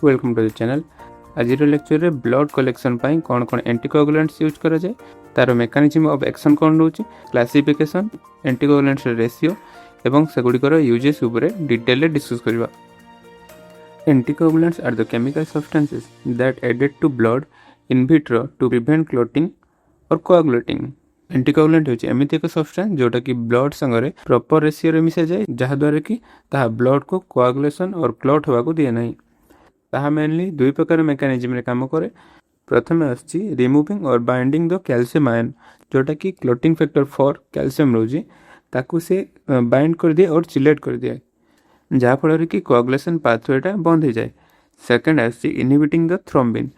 Welcome to the channel. आज lecture रे blood collection पाई कौन कौन एंटीकोगुलेंट्स यूज करा जाए, तार मेकानिज्म ऑफ एक्शन कौन रोची, क्लासिफिकेशन, एंटीकोगुलेंट्स रेशियो एवं सेगुड़िकर यूजेस उपरे डिटेल डिस्कस करबा। Anticoagulants are the chemical substances that added to blood in vitro to prevent clotting or coagulating. Anticoagulant होची एमिति एक सब्सटेंस जोटा कि ब्लड संगरे प्रॉपर रेशियो रे मिसा जाए, जहा द्वारा कि ताहा ब्लड को कोआगुलेशन और क्लॉट होवा को दिए नहीं। ताहा मेनली दुई प्रकार मेकानिज्म रे काम करे। प्रथम आछि रिमूविंग और बाइंडिंग द कैल्शियम आयन, जोटा कि क्लॉटिंग फैक्टर 4 कैल्शियम रोजी ताकू से बाइंड कर दिए और चिलेट कर दिए, जहा फल कि कोआगुलेशन पाथवेटा बंद हो जाए। सेकंड आछि इनहिबिटिंग द थ्रोम्बिन,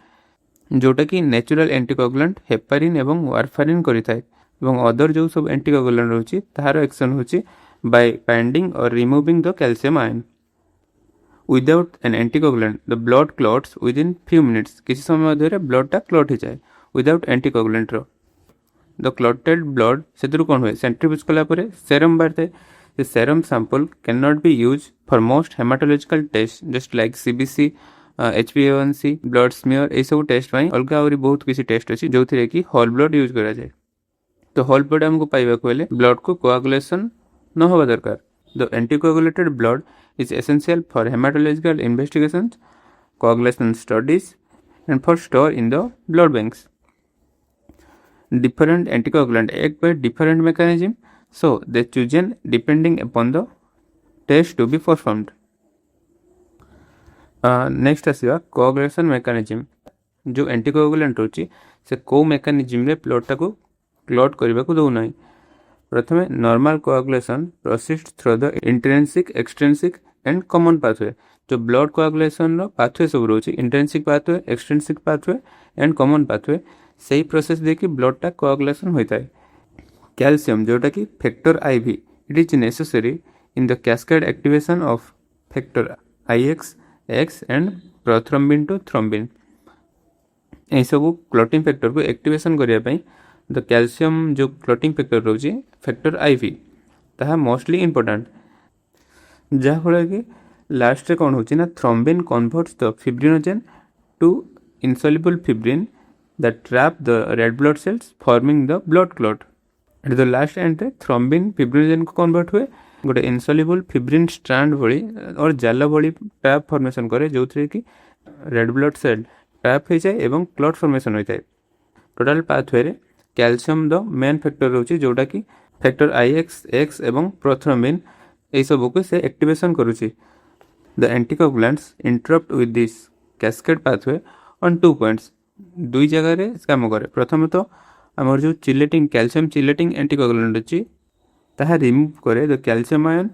जोटा कि नेचुरल एंटीकोगुलेंट हेपारिन एवं वारफारिन करिथाय एवं अदर जो सब एंटीकोगुलेंट रोची ताहार एक्शन होची बाय बाइंडिंग और removing the calcium ion. Without an anticoagulant, the blood clots within few minutes. किसी समय मध्य ब्लड टा क्लॉट हो जाए विदाउट एंटीकोगुलेंट रो। द क्लॉटेड ब्लड से कौन हुए सेंट्रीफ्यूज कला परे सेरम बाहर। The serum sample cannot be used for most hematological tests, just like CBC, HbA1c, blood smear ए सब टेस्ट पाई अलग आउरी बहुत किसी टेस्ट अछि जो थिरे कि होल ब्लड यूज करा जाए। तो होल ब्लड हमको पाइबा को हेले ब्लड को कोआगुलेशन न होबा दरकार। The anticoagulated blood is essential for hematological investigations, coagulation studies, and for store in the blood banks. Different anticoagulants act by different mechanism, so they chosen depending upon the test to be performed. Next आसीबा coagulation mechanism। जो anticoagulant होची से को mechanism रे blood टाको clot करबा को दउ नाही। प्रथमे normal coagulation proceeds through the intrinsic, extrinsic and common pathway. जो ब्लड कोआगुलेशन रो पाथवे सब रोची intrinsic pathway, extrinsic pathway and common pathway, सही प्रोसेस देखि ब्लड टा कोआगुलेशन होइताय। कैल्शियम जोटा कि factor IV, it is necessary in the cascade activation of factor IX, X and prothrombin to thrombin. ए सब क्लॉटिंग फैक्टर को एक्टिवेशन करिया पई द कैल्शियम जो क्लॉटिंग फैक्टर रोची फैक्टर IV ताहा मोस्टली इंपोर्टेंट, जहा फल कि लास्ट रे कौन होची ना thrombin converts the fibrinogen to insoluble fibrin that trap the red blood cells forming the blood clot. At the last end रे थ्रोम्बिन फिब्रिनोजेन को कन्वर्ट हुए गोटे इनसॉल्युबल फिब्रिन स्ट्रैंड भली और जाल भली ट्रैप फॉर्मेशन करे, जो थ्रे कि रेड ब्लड सेल ट्रैप हो जाए एवं क्लॉट फॉर्मेशन होता है। टोटल पाथवे रे कैल्शियम द मेन फैक्टर रोची जोटा कि फैक्टर IX, X एवं प्रोथ्रोम्बिन ए सब को से एक्टिवेशन करूची। The anticoagulants interrupt with this cascade pathway on 2 points. दुई जगह रे काम करे। प्रथम तो हमर जो चिलेटिंग कैल्शियम चिलेटिंग एंटीकोगुलेंट अछि ताहा रिमूव करे the calcium ion,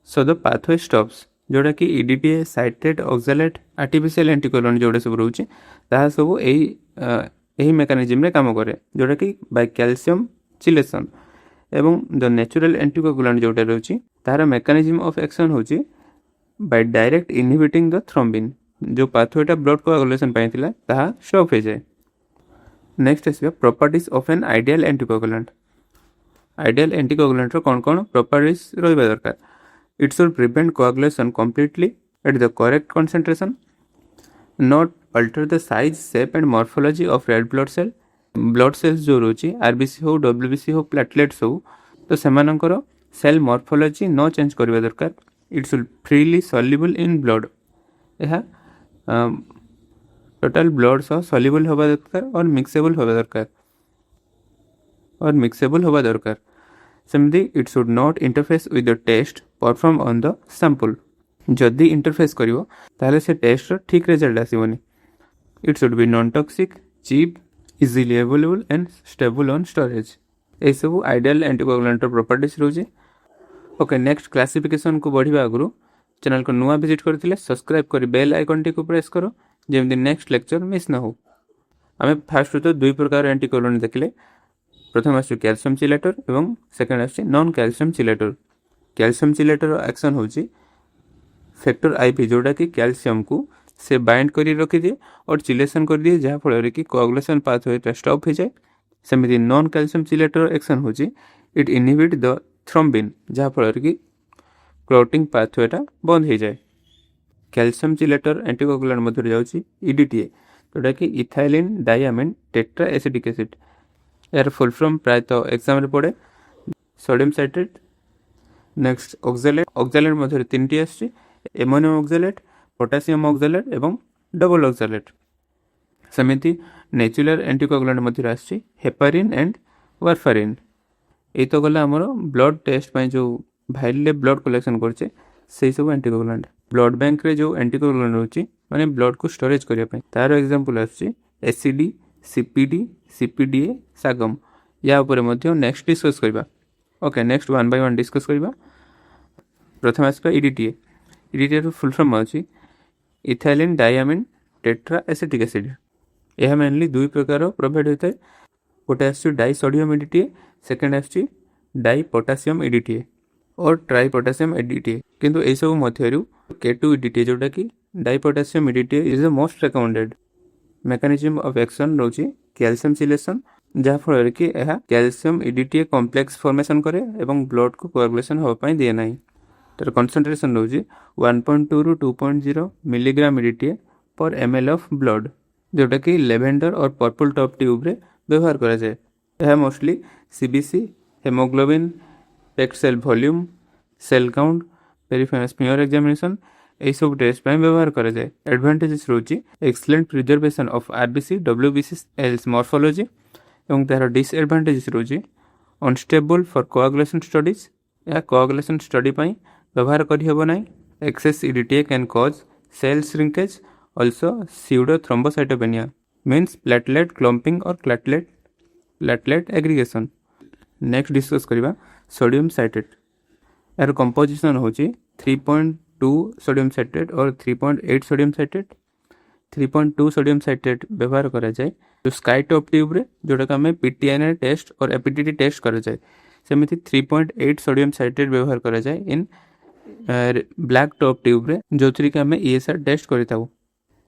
so the pathway stops. जोटा कि EDTA, citrate, oxalate, artificial anticoagulant जोड़े सब रोची ताहा सब एही मेकानिज्म रे काम करे, जोटा कि बाय कैल्शियम चिलेशन। एवं द नेचुरल एंटीकोगुलेंट जोटा रोची तार मेकानिज्म ऑफ एक्शन होची by direct inhibiting the thrombin. जो पाथवेटा ब्लड कोआगुलेशन पाइथिला ताहा स्टॉप हो जाए। नेक्स्ट आसीबा properties of an ideal anticoagulant. Ideal anticoagulant रो कोन कोन प्रॉपर्टीज रहबा दरकार। It should prevent coagulation completely at the correct concentration, not alter the size, shape and morphology of red blood cell. Blood cells जो रोची RBC हो, WBC हो, platelets हो, तो सेमानकर सेल मॉर्फोलॉजी न चेंज करबा दरकार। It should freely soluble in blood. यह टोटल ब्लड सह सॉल्युबल होबा दरकार और मिक्सेबल होबा दरकार सेमदी it should not interface with the test perform on the sample. जदि इंटरफेस करिवो ताले से टेस्ट रो ठीक रिजल्ट आसीबोनी। It should be non toxic, cheap, easily available and stable on storage. ए सब आइडियल एंटीकोगुलेंट प्रॉपर्टीज रोजे। ओके, नेक्स्ट क्लासिफिकेशन को बढ़िबा आगु चैनल को नुआ विजिट करथिले सब्सक्राइब करी बेल आइकन टी को प्रेस करो, जेमति नेक्स्ट लेक्चर मिस न हो। आमे फास्ट तो दुई प्रकार एंटीकोगुलेंट देखले। प्रथम आछि कैल्शियम चिलेटर एवं सेकंड आछि नॉन कैल्शियम चिलेटर। कैल्शियम चिलेटर एक्शन होची फैक्टर IP, जोटा कि कैल्शियम को से बाइंड करी रखी दिए और चिलेशन कर दिए, जहाँ फल कि कोआगुलेशन पाथवे स्टॉप हो जाए। सेमिति नॉन कैल्शियम चिलेटर एक्शन होची इट इनहिबिट द थ्रोम्बिन, जहाँ फल कि क्लॉटिंग पाथवेटा बंद हो जाए। କ୍ୟାଲସିୟମ ଚିଲେଟର ଆଣ୍ଟିକୋଗୁଲାଣ୍ଟ ମଧ୍ୟରେ ଯାଉଛି EDTA, ଯେଉଁଟାକି ଇଥାଇଲିନ୍ ଡାଇଆମିନ୍ ଟେଟ୍ରା ଏସିଟିକ୍ ଏସିଡ୍। ଏହାର ଫୁଲ୍ ଫର୍ମ ପ୍ରାୟତଃ ଏକ୍ଜାମ୍ରେ ପଡ଼େ। Sodium citrate. Next oxalate. Oxalate ମଧ୍ୟରେ 3ଟି ଆସୁଛି, ଏମୋନିୟମ ଅକ୍ଜାଲେଟ୍, ପୋଟାସିୟମ ଅକ୍ଜାଲେଟ୍ ଏବଂ ଡବଲ ଅକ୍ଜାଲେଟ୍। ସେମିତି ନ୍ୟାଚୁରାଲ ଆଣ୍ଟିକୋଗୁଲାଣ୍ଟ ମଧ୍ୟରେ ଆସୁଛି ହେପାରିନ୍ ଆଣ୍ଡ ୱାରଫାରିନ୍। ଏଇ ତ ଗଲା ଆମର ବ୍ଲଡ଼ ଟେଷ୍ଟ ପାଇଁ ଯେଉଁ ଭାଇଲରେ ବ୍ଲଡ଼ କଲେକ୍ସନ୍ କରୁଛେ ସେଇ ସବୁ ଆଣ୍ଟିକୋଗୁଲାଣ୍ଟ। ବ୍ଲଡ଼ ବ୍ୟାଙ୍କରେ ଯେଉଁ ଆଣ୍ଟିକୋଗୁଲାଣ୍ଟ ରହୁଛି ମାନେ ବ୍ଲଡ଼କୁ ଷ୍ଟୋରେଜ୍ କରିବା ପାଇଁ, ତାର ଏକ୍ଜାମ୍ପଲ୍ ଆସୁଛି ଏସିଡି, CPD, CPDA, ଶାଗମ୍। ୟା ଉପରେ ମଧ୍ୟ ନେକ୍ସଟ ଡିସ୍କସ୍ କରିବା। ଓକେ, ନେକ୍ସଟ 1 by 1 ଡିସ୍କସ୍ କରିବା। ପ୍ରଥମେ ଆସିବା EDTA। EDTAର ଫୁଲ୍ ଫର୍ମ ଅଛି ଇଥାଇଲିନ୍ ଡାଇଆମିନ୍ ଟେଟ୍ରା ଏସିଟିକ୍ ଏସିଡ୍। ଏହା ମେନଲି ଦୁଇ ପ୍ରକାର ପ୍ରୋଭାଇଡ଼ ହୋଇଥାଏ। ଗୋଟେ ଆସୁଛି ଡାଇ ସୋଡ଼ିୟମ EDTA, ସେକେଣ୍ଡ ଆସୁଛି ଡାଇ ପୋଟାସିୟମ EDTA और ट्राई पोटासियम EDTA। किंतु एसबू मध्यरु K2 EDTA जोटाकि di potassium EDTA is the most recommended. Mechanism of action रोची कैल्शियम चिलेशन, जहाँ फल कि यह कैल्शियम EDTA कॉम्प्लेक्स फॉर्मेशन करे एवं ब्लड को कोआगुलेशन होगा पाई दिए नहीं। तर कंसंट्रेशन रोची 1.2 ରୁ 2.0 मिलीग्राम EDTA पर ml ऑफ ब्लड, जोटा कि लेवेंडर और पर्पल टॉप ट्यूब रे व्यवहार करा जाए। यह mostly CBC, haemoglobin, packed cell volume, cell count, peripheral smear examination यही सब टेस्ट पे व्यवहार करा जाए। एडवांटेजेस रोची excellent preservation of RBC, WBC cells morphology एवं तार डिसएडवांटेजेस रोची अनस्टेबल फॉर कोआगुलेशन स्टडीज, या कोआगुलेशन स्टडी पे व्यवहार करी हेबो नाही। Excess EDTA can cause cell shrinkage, also pseudo thrombocytopenia means platelet clumping और प्लेटलेट एग्रीगेशन। नेक्स्ट डिस्कस करिबा सोडियम साइट्रेट। यार कंपोजिशन होची 3.2 सोडियम साइट्रेट और 3.8 सोडियम साइट्रेट। 3.2 सोडियम साइट्रेट व्यवहार करा जाए जो स्काई टॉप ट्यूब रे, जोटा का में PTNA टेस्ट और एपिटिटी टेस्ट करा जाए। सेमिति 3.8 सोडियम साइट्रेट व्यवहार करा जाए इन ब्लैक टॉप ट्यूब रे, जो थ्री का में ESR टेस्ट करिताउ।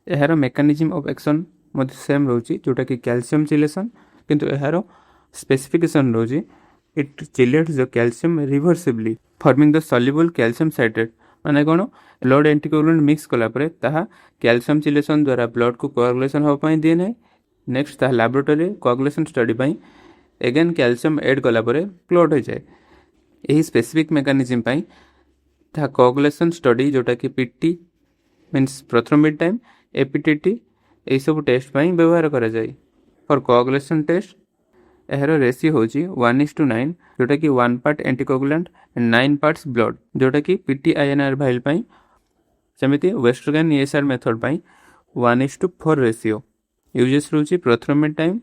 एहार मेकानिज्म ऑफ एक्शन मध्ये सेम रोची, जोटा कि कैल्शियम चिलेशन, किंतु एहार स्पेसिफिकेशन रोची it chelates the calcium reversibly forming the soluble calcium citrate। माने कोन ब्लड एंटीकोगुलेंट मिक्स कला परे ताहा कैल्शियम चिलेशन द्वारा ब्लड को कोआगुलेशन हो पाई दिए नै। नेक्स्ट ताहा लैबोरेटरी कोआगुलेशन स्टडी पाई अगेन कैल्शियम ऐड कला परे क्लॉट हो जाए। एही स्पेसिफिक मेकानिज्म पाई ताहा कोआगुलेशन स्टडी जोटा कि PT means prothrombin time, APTT एही सब टेस्ट पाई व्यवहार करा जाए। फॉर कोआगुलेशन टेस्ट एहर रेशियो होची 1:9, जोटा कि 1 part anticoagulant and 9 parts blood, जोटा कि PTINR भाइल पाई। सेमिति वेस्टर्गन ESR मेथड पाई 1:4 रेशियो। यूजेस रोची प्रोथ्रोम्बिन टाइम,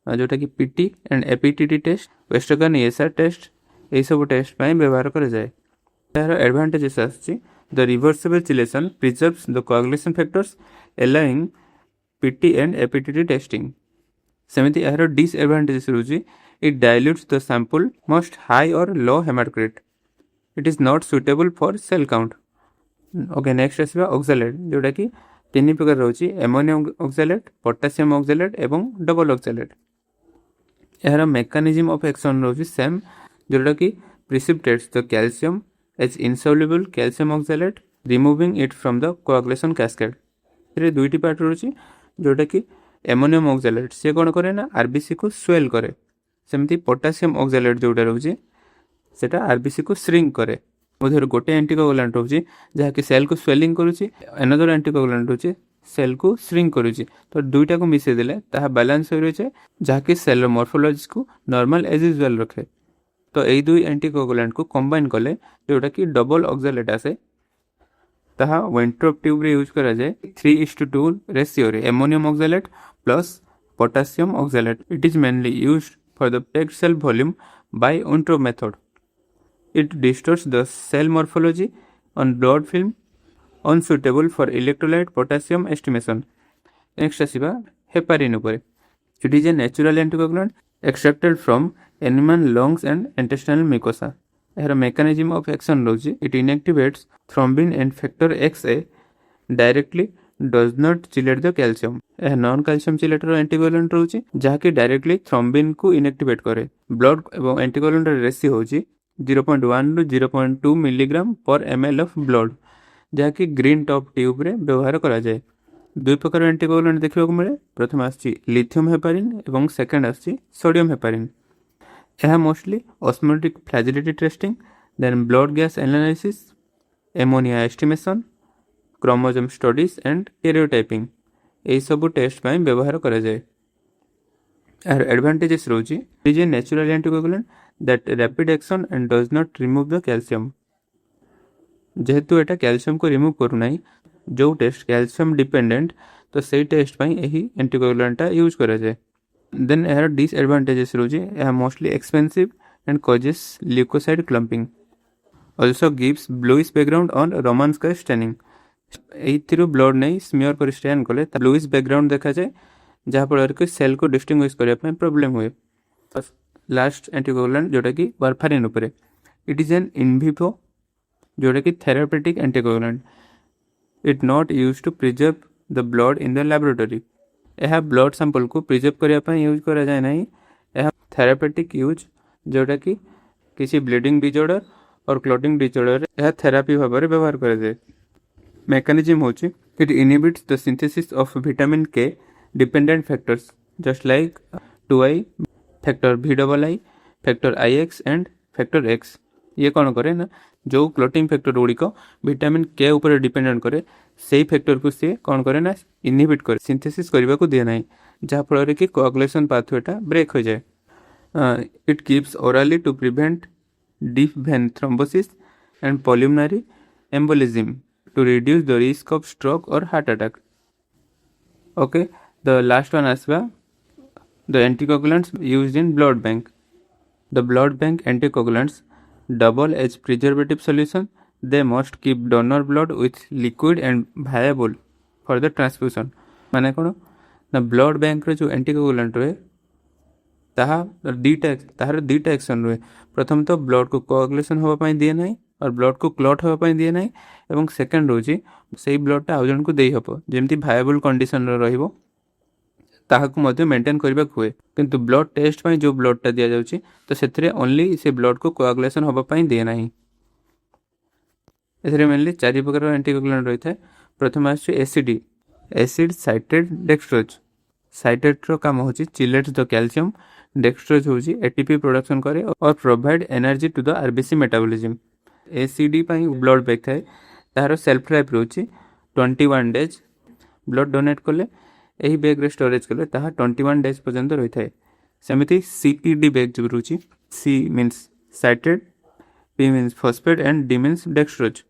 जोटा कि PT and APTT test, Westergren ESR test एही सब टेस्ट पाई व्यवहार करा जाए। एहर एडवांटेजेस आछि the reversible chelation preserves the coagulation factors allowing PT and APTT testing. सेमिति एहर डिसएडवांटेजेस रोची it dilutes the sample most high और low haematocrit, it is not suitable for cell count. Okay, next आसीबा oxalate, जोटा कि तीन प्रकार रोची एमोनियम ऑक्सैलेट, पोटासियम ऑक्सैलेट एवं डबल ऑक्सैलेट। एहर मेकानिज्म ऑफ एक्शन रोची सेम, जोटा कि precipitates the calcium as insoluble calcium oxalate removing it from the coagulation cascade. एरे दुईटी पार्ट रोची, जोटा कि एमोनियम ऑक्सैलेट से कौन करे ना RBC को स्वेल करे। सेमती पोटासियम ऑक्सैलेट जोटा रोची सेटा RBC को श्रिंक करे। उधर गोटे एंटीकोगुलेंट रोची जहा कि सेल को स्वेलिंग करूची, अनदर एंटीकोगुलेंट रोची सेल को श्रिंक करूची। तो दुईटा को मिसे देले ताहा बैलेंस हो रही है, जहा कि सेल मॉर्फोलॉजी को नॉर्मल एज यूजुअल रखे। तो एई दुई एंटीकोगुलेंट को कंबाइन कले जोटा कि डबल ऑक्सैलेट आसे, ताहा वेंट्रोप ट्यूब रे यूज करा जाए 3:2 रेशियो रे ammonium oxalate plus potassium oxalate. It is mainly used for the packed cell volume by Wintrobe method. It distorts the cell morphology on blood film, unsuitable for electrolyte potassium estimation. Next आसीबा heparin ऊपर। It is a natural anticoagulant extracted from animal lungs and intestinal mucosa. एहर mechanism of action रोची it inactivates thrombin and factor XA directly does not chelate the calcium. यह non calcium चिलेटर anticoagulant रोची जहा कि directly thrombin को inactivate करे। Blood एवं anticoagulant ratio होची 0.1 ରୁ 0.2 मिलीग्राम पर ml ऑफ ब्लड, जहाँकि ग्रीन टॉप ट्यूब रे व्यवहार करा जाए। दुई प्रकार एंटीकोगुलेंट देखा मिले, प्रथम आसी लिथियम हेपारिन और सेकेंड आसी सोडियम हेपारिन। यह mostly osmotic fragility testing, then blood gas analysis, ammonia estimation, chromosome studies and karyotyping यही सब टेस्ट पर व्यवहार करा जाए। यार एडवांटेजेस रोची, it is a natural anticoagulant that rapid action and does not remove the calcium. जेहेतु एटा कैल्शियम को रिमूव करूना, जो टेस्ट कैल्शियम डिपेंडेंट तो सही टेस्ट पर यही एंटीकोगुलेंटा यूज करा जाए। देन यार डिसएडवांटेजेस रोची, यह mostly expensive and causes leukocyte clumping, also gives bluish background on romance का स्टेनिंग। एथिरो ब्लड नहीं स्मियर कर स्टेन कले ब्लूइश बैकग्राउंड देखा जाए, जहाँफल कि सेल को डिस्टिंग्विश करने प्रोब्लेम हुए। लास्ट एंटीकोगुलेंट जोटा कि वारफारिन उपरे, इट इज एन इनविवो जोटा कि therapeutic anticoagulant, it not use to preserve the blood in the laboratory. यह ब्लड सैंपल को प्रिजर्व करने यूज करा जाए नहीं, यह थेरापेटिक यूज जोटा कि किसी ब्लीडिंग डिजॉर्डर और क्लॉटिंग डिजॉर्डर यह थेरापी भाव में व्यवहार करा जाए। मेकानिज्म होची, it inhibits the synthesis of vitamin K dependent factors just like 2I, factor VII, factor IX and factor X। ये कौन करे ना, जो क्लॉटिंग फैक्टर गुड़िक विटामिन के ऊपर डिपेंडेंट करे, से फैक्टर को सी कौन करे ना इनहिबिट करे, सिंथेसिस करने को दिए ना, जहाँफल कि कोआगुलेशन पाथवेटा ब्रेक हो जाए। It gives orally to prevent deep vein thrombosis and pulmonary embolism to reduce the risk of stroke or heart attack. Okay, the last one as well, the anticoagulants used in blood bank. The blood bank anticoagulants double as preservative solution. They must keep donor blood with liquid and viable for the transfusion. माने कौन ना blood bank रे जो anticoagulant रहे ताहार दीटा action रहे। प्रथम तो ब्लड को कोआगुलेशन होगा दिए ना और ब्लड को क्लॉट होगा दिए ना, एवं सेकेंड रोची से ब्लडटा आउ जन को दे हम जमी भायबल कंडीशन रहा मेंटेन करने हुए। किंतु ब्लड टेस्ट पर जो ब्लडटा दि जाऊँगी तो से ओनली से ब्लड को कोआगुलेशन होगा दिए ना। एथिरे मेनली 4 प्रकार एंटीकोगुलेंट रही है। प्रथम आसुछि acid, acid citrate dextrose. Citrate रो काम होची चिलेट्स द कैल्शियम, डेक्सट्रोज होची एटीपी प्रोडक्शन करे और provide energy to the RBC metabolism. ACD पाई ब्लड बैग थाए, तार सेल्फ लाइफ रोची 21 डेज। ब्लड डोनेट कले यही बैग रे स्टोरेज कले ताहा 21 डेज पर्यंत रही थाए। सेमिति सीपीडी बैग जो रोची, C means citrate, P means phosphate and D means dextrose.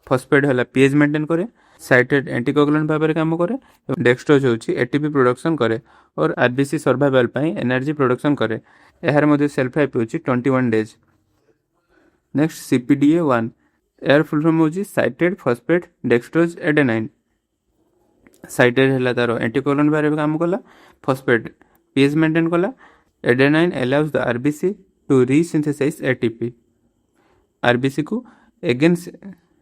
Phosphate है पीएच मेंटेन करे, साइट्रेट एंटीकोगुलेंट भाव में काम करे, डेक्सट्रोज होची एटीपी प्रोडक्शन करे और आरबीसी सर्वाइवल पाई एनर्जी प्रोडक्शन करे। यार मध्य सेल्फ लाइफ होची 21 डेज। नेक्स्ट CPDA1, यार फुल फॉर्म होची citrate phosphate dextrose adenine. Citrate है तार एंटीकोगुलेंट भाव में काम कला, फॉस्फेट पीएच मेंटेन कला, adenine allows the RBC to resynthesize ATP. RBC को एगेन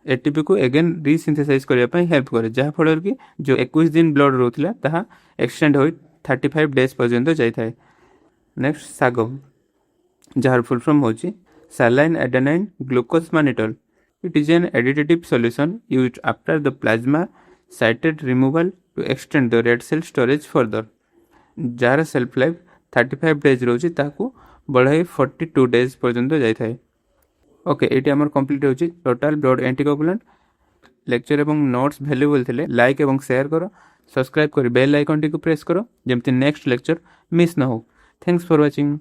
एटीपी को एगेन रीसिंथेसाइज करने हेल्प करे, जहाँफल कि जो 21 दिन ब्लड रोला ताहा एक्सटेंड हो 35 डेज पर्यंत जाए। Next Sagam, jar full form होची saline adenine glucose mannitol. It is an additive solution used after the plasma citrate removal to extend the red cell storage further. जार सेल्फ लाइफ 35 डेज रोची ताकू बढ़ाई 42 days पर्यंत जाए। Okay, ये आमर complete होची टोटल ब्लड एंटीकोगुलेंट। लेक्चर एवं नोट्स वैल्यूएबल थिले लाइक एवं शेयर करो, सब्सक्राइब कर बेल आइकन टी को प्रेस करो जमती नेक्स्ट लेक्चर मिस ना हो। Thanks for watching.